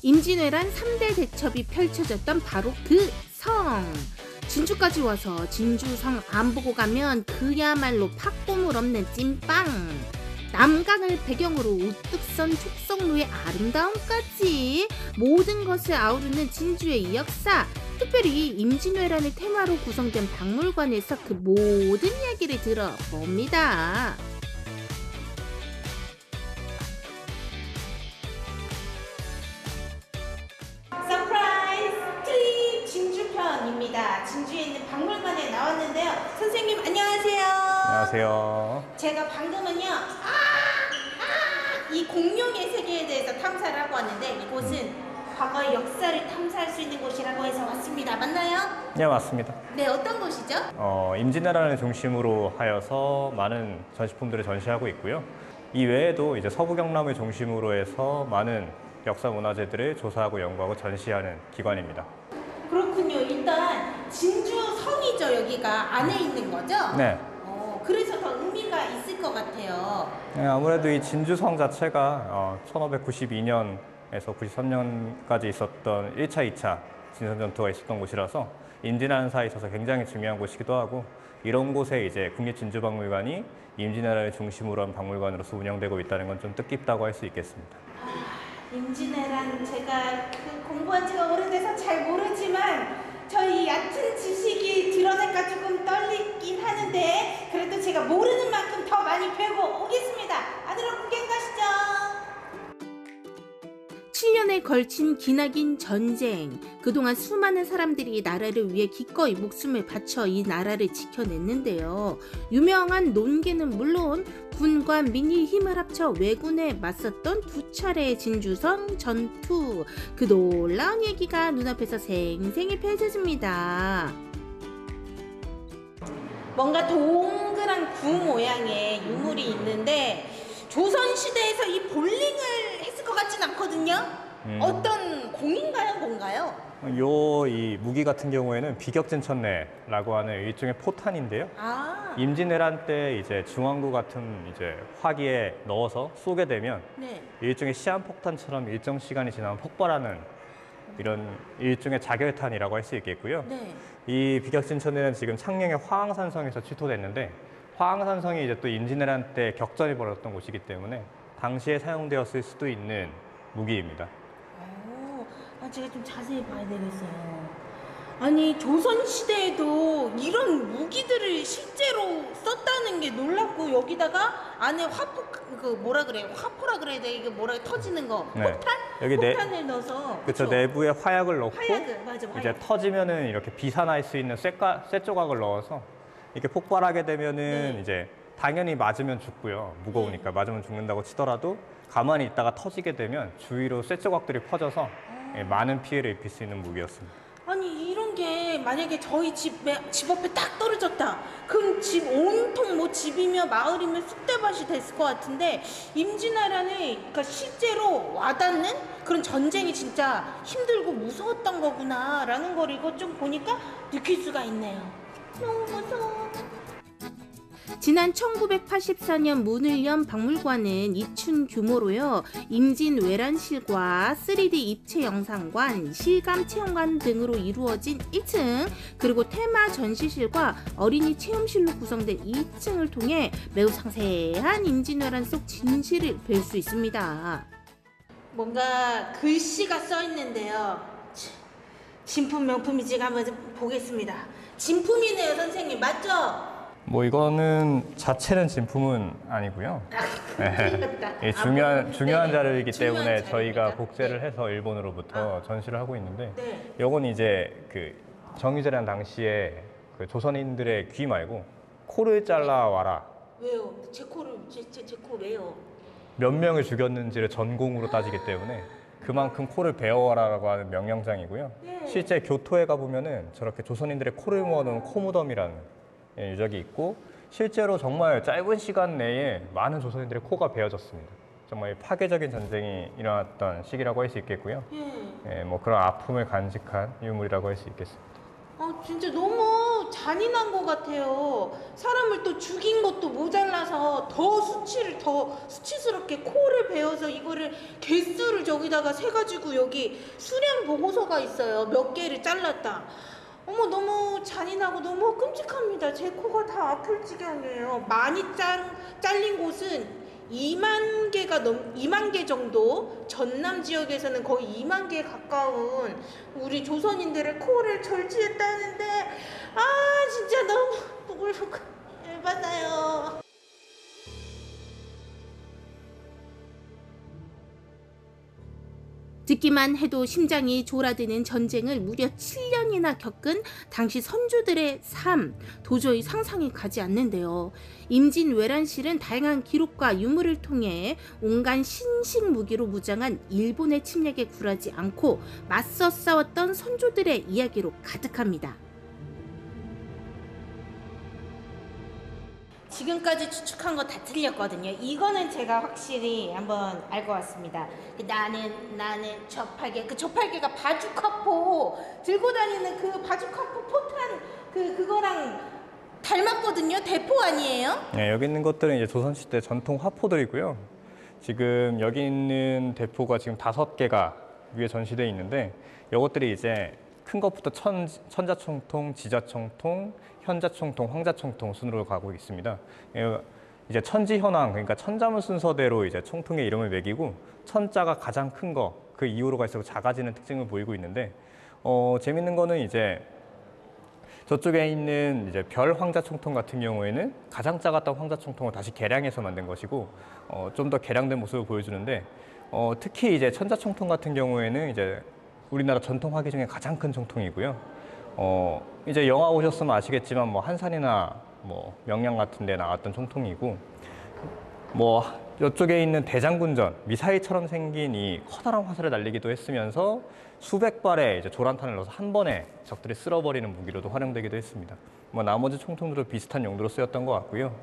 임진왜란 3대 대첩이 펼쳐졌던 바로 그 성. 진주까지 와서 진주성 안 보고 가면 그야말로 팥고물 없는 찐빵. 남강을 배경으로 우뚝 선 촉성로의 아름다움까지 모든 것을 아우르는 진주의 역사, 특별히 임진왜란의 테마로 구성된 박물관에서 그 모든 이야기를 들어봅니다. 서프라이즈 트립 진주편입니다. 진주에 있는 박물관에 나왔는데요. 선생님 안녕하세요. 안녕하세요. 제가 방금은요 이 공룡의 세계에 대해서 탐사를 하고 왔는데 이곳은 과거의 역사를 탐사할 수 있는 곳이라고 해서 왔습니다. 맞나요? 네, 맞습니다. 네, 어떤 곳이죠? 임진왜란을 중심으로 하여서 많은 전시품들을 전시하고 있고요. 이 외에도 이제 서부 경남을 중심으로 해서 많은 역사 문화재들을 조사하고 연구하고 전시하는 기관입니다. 그렇군요. 일단 진주성이죠. 여기가 안에 있는 거죠? 네. 그래서 더 의미가 있을 것 같아요. 네, 아무래도 이 진주성 자체가 1592년에서 93년까지 있었던 1차, 2차 진선전투가 있었던 곳이라서 임진왜란사에 있어서 굉장히 중요한 곳이기도 하고, 이런 곳에 이제 국립진주박물관이 임진왜란을 중심으로 한 박물관으로서 운영되고 있다는 건 좀 뜻깊다고 할 수 있겠습니다. 임진왜란 제가 공부한 지가 오래돼서 잘 모르지만 저희 얕은 지식이 드러낼까 조금 떨리긴 하는데 그래도 제가 모르는 만큼 더 많이 배우고 오겠습니다. 안으로 구경 가시죠. 7년에 걸친 기나긴 전쟁. 그동안 수많은 사람들이 나라를 위해 기꺼이 목숨을 바쳐 이 나라를 지켜냈는데요. 유명한 논개는 물론 군과 민이 힘을 합쳐 왜군에 맞섰던 두 차례의 진주성 전투. 그 놀라운 얘기가 눈앞에서 생생히 펼쳐집니다. 뭔가 동그란 구 모양의 유물이 있는데 조선시대에서 이 볼링을 했을 것 같진 않거든요. 어떤 공인가요? 뭔가요? 이 무기 같은 경우에는 비격진천내라고 하는 일종의 포탄인데요. 임진왜란 때 이제 중앙구 같은 이제 화기에 넣어서 쏘게 되면 일종의 시한폭탄처럼 일정 시간이 지나면 폭발하는 이런 일종의 자결탄이라고 할 수 있겠고요. 이 비격진천내는 지금 창녕의 화항산성에서 취토됐는데, 화항산성이 이제 또 임진왜란 때 격전이 벌어졌던 곳이기 때문에 당시에 사용되었을 수도 있는 무기입니다. 제가 좀 자세히 봐야 되겠어요. 아니 조선시대에도 이런 무기들을 실제로 썼다는 게 놀랍고, 여기다가 안에 화포라 그래야 돼. 이게 뭐라 터지는 거. 폭탄? 여기 폭탄을 넣어서. 그렇죠. 내부에 화약을 넣고 맞아, 이제 터지면은 이렇게 비산할 수 있는 쇠 조각을 넣어서 이렇게 폭발하게 되면은 이제 당연히 맞으면 죽고요. 무거우니까 맞으면 죽는다고 치더라도 가만히 있다가 터지게 되면 주위로 쇠 조각들이 퍼져서 많은 피해를 입힐 수 있는 무기였습니다. 아니 이런 게 만약에 저희 집 앞에 딱 떨어졌다. 그럼 집 온통 뭐 집이며 마을이며 쑥대밭이 됐을 것 같은데, 임진왜란에 그러니까 실제로 와닿는 그런 전쟁이 진짜 힘들고 무서웠던 거구나라는 걸 이거 좀 보니까 느낄 수가 있네요. 너무 무서워. 지난 1984년 문을 연 박물관은 2층 규모로요. 임진왜란실과 3D 입체 영상관, 실감 체험관 등으로 이루어진 1층, 그리고 테마 전시실과 어린이 체험실로 구성된 2층을 통해 매우 상세한 임진왜란 속 진실을 뵐 수 있습니다. 뭔가 글씨가 써 있는데요. 진품 명품이지. 한번 보겠습니다. 진품이네요, 선생님. 맞죠? 이거는 자체는 진품은 아니고요. 중요한 자료이기 때문에 저희가 복제를 해서 일본으로부터 전시를 하고 있는데, 요건 이제 그 정유재란 당시에 그 조선인들의 귀 말고 코를 잘라와라. 왜요? 제 코 왜요? 몇 명을 죽였는지를 전공으로 따지기 때문에 그만큼 코를 베어와라라고 하는 명령장이고요. 실제 교토에 가보면은 저렇게 조선인들의 코를 모아놓은 코무덤이라는 유적이 있고, 실제로 정말 짧은 시간 내에 많은 조선인들의 코가 베어졌습니다. 정말 파괴적인 전쟁이 일어났던 시기라고 할 수 있겠고요. 그런 아픔을 간직한 유물이라고 할 수 있겠습니다. 진짜 너무 잘 잔인한 것 같아요. 사람을 또 죽인 것도 모자라서 더 수치스럽게 코를 베어서 이거를 개수를 저기다가 세가지고 여기 수량 보고서가 있어요. 몇 개를 잘랐다. 어머, 너무 잔인하고 너무 끔찍합니다. 제 코가 다 아플 지경이에요. 많이 잘린 곳은 2만 개 정도, 전남 지역에서는 거의 2만 개에 가까운 우리 조선인들의 코를 절취했다는데, 아, 진짜 너무 부글부글 열받아요. 듣기만 해도 심장이 졸아드는 전쟁을 무려 7년이나 겪은 당시 선조들의 삶, 도저히 상상이 가지 않는데요. 임진왜란실은 다양한 기록과 유물을 통해 온갖 신식 무기로 무장한 일본의 침략에 굴하지 않고 맞서 싸웠던 선조들의 이야기로 가득합니다. 지금까지 추측한 거 다 틀렸거든요. 이거는 제가 확실히 한번 알 것 같습니다. 나는 저팔계, 그 저팔계가 바주카포 들고 다니는 그 바주카포 포탄 그거랑 닮았거든요. 대포 아니에요? 네, 여기 있는 것들은 이제 조선시대 전통 화포들이고요. 지금 여기 있는 대포가 지금 5개가 위에 전시되어 있는데, 이것들이 이제 큰 것부터 천자총통, 지자총통, 현자총통, 황자총통 순으로 가고 있습니다. 이제 천지현황, 그러니까 천자문 순서대로 이제 총통의 이름을 매기고, 천자가 가장 큰 거, 그 이후로 갈수록 작아지는 특징을 보이고 있는데, 재밌는 거는 이제 저쪽에 있는 이제 별 황자총통 같은 경우에는 가장 작았던 황자총통을 다시 개량해서 만든 것이고, 좀 더 개량된 모습을 보여주는데, 특히 이제 천자총통 같은 경우에는 이제 우리나라 전통 화기 중에 가장 큰 총통이고요. 이제 영화 오셨으면 아시겠지만 뭐 한산이나 뭐 명량 같은 데 나왔던 총통이고, 뭐 이쪽에 있는 대장군전, 미사일처럼 생긴 이 커다란 화살을 날리기도 했으면서 수백 발의 이제 조란탄을 넣어서 한 번에 적들이 쓸어버리는 무기로도 활용되기도 했습니다. 뭐 나머지 총통들도 비슷한 용도로 쓰였던 것 같고요.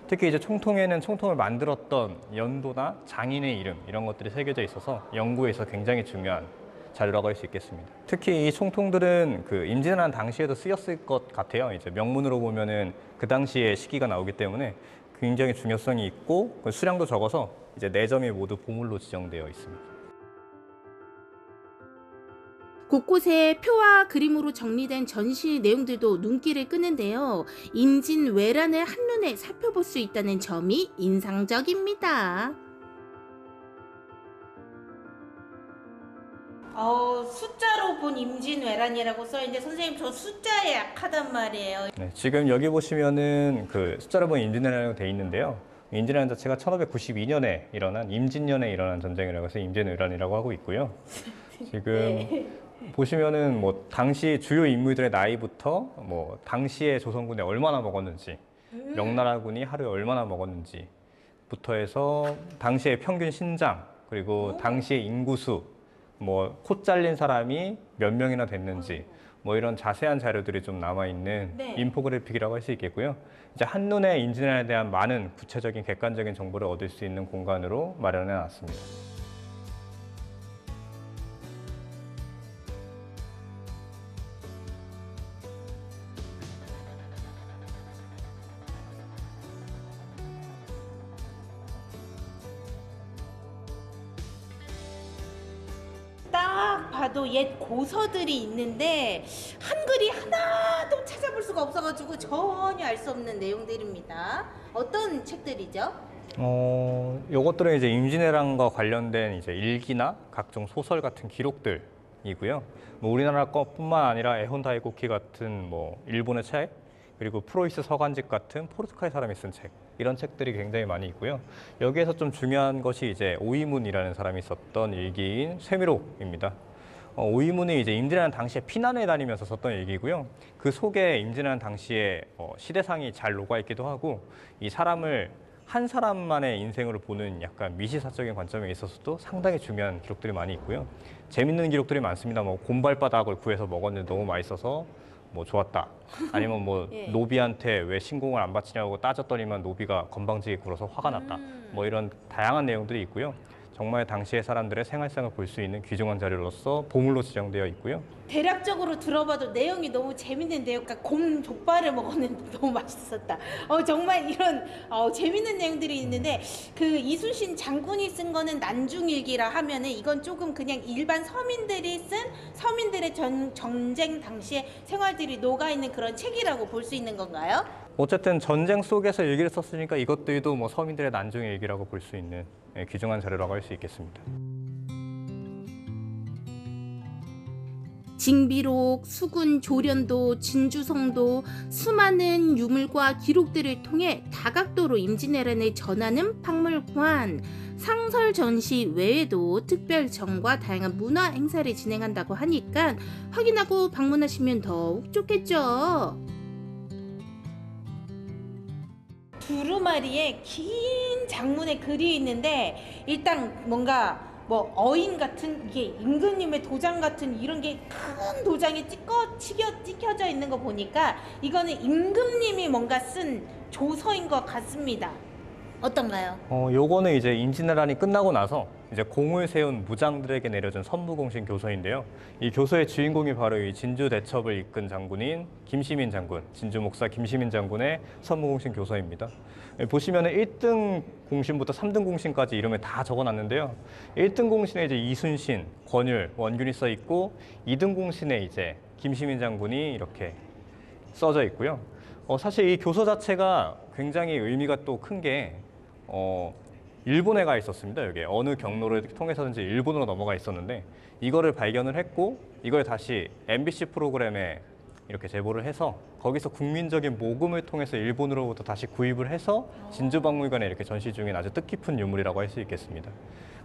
특히 이제 총통에는 총통을 만들었던 연도나 장인의 이름, 이런 것들이 새겨져 있어서 연구에서 굉장히 중요한 자료라고 할 수 있겠습니다. 특히 이 총통들은 그 임진왜란 당시에도 쓰였을 것 같아요. 이제 명문으로 보면은 그 당시의 시기가 나오기 때문에 굉장히 중요성이 있고, 수량도 적어서 이제 4점이 모두 보물로 지정되어 있습니다. 곳곳에 표와 그림으로 정리된 전시 내용들도 눈길을 끄는데요. 임진왜란을 한눈에 살펴볼 수 있다는 점이 인상적입니다. 숫자로 본 임진왜란이라고 써있는데, 선생님 저 숫자에 약하단 말이에요. 네, 지금 여기 보시면은 그 숫자로 본 임진왜란이라고 돼 있는데요. 임진왜란 자체가 1592년에 일어난 임진년에 일어난 전쟁이라고 해서 임진왜란이라고 하고 있고요. 지금 네. 보시면은 뭐 당시 주요 인물들의 나이부터 뭐 당시에 조선군에 얼마나 먹었는지, 명나라군이 하루에 얼마나 먹었는지부터 해서 당시의 평균 신장, 그리고 당시의 인구수, 뭐 코 잘린 사람이 몇 명이나 됐는지, 뭐 이런 자세한 자료들이 좀 남아있는 네. 인포그래픽이라고 할 수 있겠고요. 이제 한눈에 임진왜란에 대한 많은 구체적인 객관적인 정보를 얻을 수 있는 공간으로 마련해 놨습니다. 딱 봐도 옛 고서들이 있는데 한글이 하나도 찾아볼 수가 없어가지고 전혀 알 수 없는 내용들입니다. 어떤 책들이죠? 요것들은 이제 임진왜란과 관련된 이제 일기나 각종 소설 같은 기록들이고요. 뭐 우리나라 것뿐만 아니라 에혼 다이고키 같은 뭐 일본의 책, 그리고 프로이스 서간집 같은 포르투갈 사람이 쓴 책, 이런 책들이 굉장히 많이 있고요. 여기에서 좀 중요한 것이 이제 오이문이라는 사람이 썼던 일기인 쇠미록입니다. 오이문이 이제 임진왜란 당시에 피난을 다니면서 썼던 일기고요. 그 속에 임진왜란 당시에 시대상이 잘 녹아있기도 하고, 이 사람을 한 사람만의 인생으로 보는 약간 미시사적인 관점에 있어서도 상당히 중요한 기록들이 많이 있고요. 재밌는 기록들이 많습니다. 뭐 곰발바닥을 구해서 먹었는데 너무 맛있어서 뭐 좋았다. 아니면 뭐 예. 노비한테 왜 신공을 안 바치냐고 따졌더니만 노비가 건방지게 굴어서 화가 났다. 뭐 이런 다양한 내용들이 있고요. 정말 당시의 사람들의 생활상을 볼 수 있는 귀중한 자료로서 보물로 지정되어 있고요. 대략적으로 들어봐도 내용이 너무 재밌는데요. 그러니까 곰 족발을 먹었는데 너무 맛있었다. 정말 이런 재밌는 내용들이 있는데 그 이순신 장군이 쓴 거는 난중일기라 하면은 이건 조금 그냥 일반 서민들이 쓴 서민들의 전쟁 당시의 생활들이 녹아있는 그런 책이라고 볼 수 있는 건가요? 어쨌든 전쟁 속에서 일기를 썼으니까 이것들도 뭐 서민들의 난중의 일기라고 볼 수 있는 귀중한 자료라고 할 수 있겠습니다. 징비록, 수군 조련도, 진주성도 수많은 유물과 기록들을 통해 다각도로 임진왜란을 전하는 박물관. 상설 전시 외에도 특별전과 다양한 문화 행사를 진행한다고 하니까 확인하고 방문하시면 더욱 좋겠죠. 두루마리에 긴 장문의 글이 있는데 일단 뭔가 뭐 어인 같은 이게 임금님의 도장 같은 이런 게 큰 도장이 찍혀져 있는 거 보니까 이거는 임금님이 뭔가 쓴 조서인 것 같습니다. 어떤가요? 요거는 이제 임진왜란이 끝나고 나서 이제 공을 세운 무장들에게 내려준 선무공신 교서인데요. 이 교서의 주인공이 바로 이 진주 대첩을 이끈 장군인 김시민 장군, 진주 목사 김시민 장군의 선무공신 교서입니다. 보시면은 1등 공신부터 3등 공신까지 이름을 다 적어놨는데요. 1등 공신에 이제 이순신, 권율, 원균이 써 있고 2등 공신에 이제 김시민 장군이 이렇게 써져 있고요. 사실 이 교서 자체가 굉장히 의미가 또 큰 게 일본에 가 있었습니다. 여기 어느 경로를 통해서든지 일본으로 넘어가 있었는데 이거를 발견을 했고 이걸 다시 MBC 프로그램에 이렇게 제보를 해서 거기서 국민적인 모금을 통해서 일본으로부터 다시 구입을 해서 진주박물관에 이렇게 전시 중인 아주 뜻깊은 유물이라고 할 수 있겠습니다.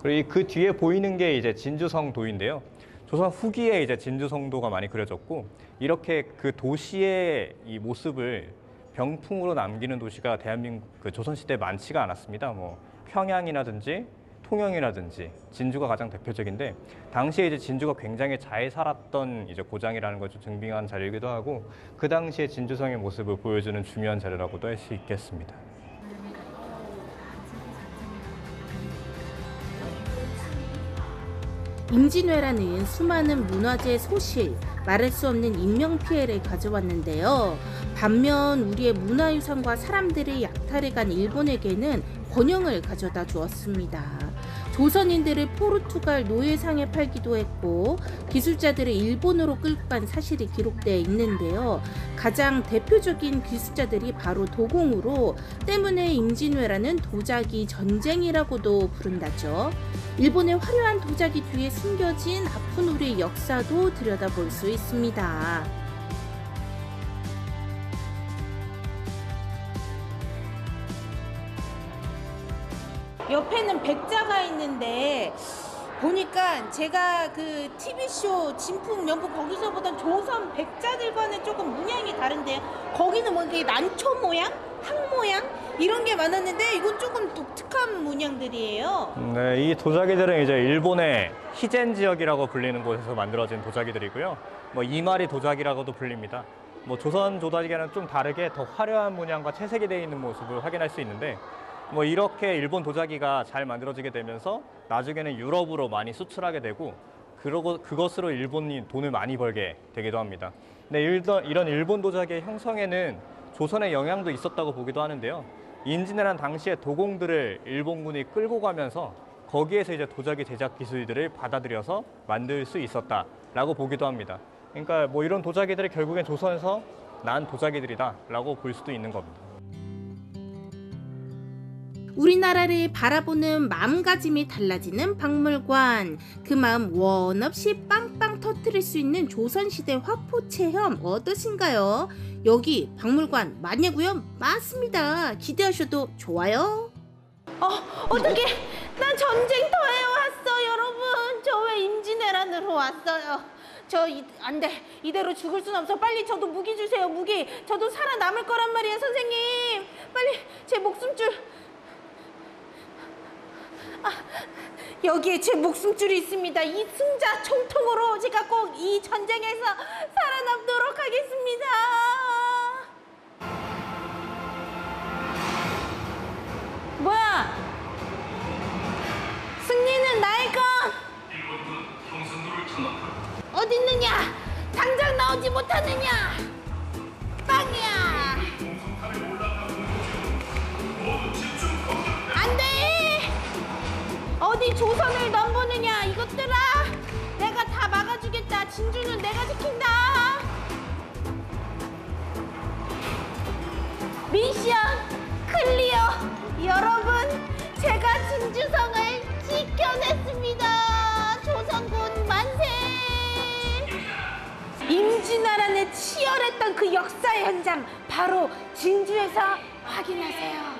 그리고 그 뒤에 보이는 게 이제 진주성도인데요. 조선 후기에 이제 진주성도가 많이 그려졌고 이렇게 그 도시의 이 모습을 병풍으로 남기는 도시가 대한민국 조선시대에 많지가 않았습니다. 뭐 평양이라든지 통영이라든지 진주가 가장 대표적인데 당시에 이제 진주가 굉장히 잘 살았던 이제 고장이라는 것을 증빙한 자료이기도 하고 그 당시에 진주성의 모습을 보여주는 중요한 자료라고도 할 수 있겠습니다. 임진왜란은 수많은 문화재 소실, 말할 수 없는 인명피해를 가져왔는데요. 반면 우리의 문화유산과 사람들의 약탈을 간 일본에게는 번영을 가져다 주었습니다. 조선인들을 포르투갈 노예상에 팔기도 했고 기술자들을 일본으로 끌고 간 사실이 기록되어 있는데요. 가장 대표적인 기술자들이 바로 도공으로 때문에 임진왜란은 도자기 전쟁이라고도 부른다죠. 일본의 화려한 도자기 뒤에 숨겨진 아픈 우리의 역사도 들여다볼 수 있습니다. 옆에는 백자가 있는데 보니까 제가 그 TV쇼 진품 명품 거기서 보던 조선 백자들과는 조금 문양이 다른데요. 거기는 뭐 이게 난초 모양, 항 모양 이런 게 많았는데 이건 조금 독특한 문양들이에요. 네, 이 도자기들은 이제 일본의 히젠 지역이라고 불리는 곳에서 만들어진 도자기들이고요. 뭐 이마리 도자기라고도 불립니다. 뭐 조선 도자기와는 좀 다르게 더 화려한 문양과 채색이 되어 있는 모습을 확인할 수 있는데 뭐 이렇게 일본 도자기가 잘 만들어지게 되면서 나중에는 유럽으로 많이 수출하게 되고 그것으로 일본이 돈을 많이 벌게 되기도 합니다. 근데 이런 일본 도자기의 형성에는 조선의 영향도 있었다고 보기도 하는데요. 임진왜란 당시에 도공들을 일본군이 끌고 가면서 거기에서 이제 도자기 제작 기술들을 받아들여서 만들 수 있었다라고 보기도 합니다. 그러니까 뭐 이런 도자기들이 결국엔 조선에서 난 도자기들이다라고 볼 수도 있는 겁니다. 우리나라를 바라보는 마음가짐이 달라지는 박물관. 그 마음 원 없이 빵빵 터뜨릴 수 있는 조선시대 화포 체험 어떠신가요? 여기 박물관 맞냐고요? 맞습니다. 기대하셔도 좋아요. 어떡해. 난 전쟁터에 왔어 여러분. 저 왜 임진왜란으로 왔어요. 안 돼. 이대로 죽을 순 없어. 빨리 저도 무기 주세요. 무기. 저도 살아남을 거란 말이에요 선생님. 빨리 제 목숨줄. 여기에 제 목숨줄이 있습니다. 이 승자 총통으로 제가 꼭 이 전쟁에서 살아남도록 하겠습니다. 뭐야? 승리는 어딨느냐? 당장 나오지 못하느냐? 빵이야. 안 돼! 어디 조선을 넘보느냐 이것들아. 내가 다 막아주겠다. 진주는 내가 지킨다. 미션 클리어. 여러분, 제가 진주성을 지켜냈습니다. 조선군 만세. 임진왜란의 치열했던 그 역사의 현장 바로 진주에서 확인하세요.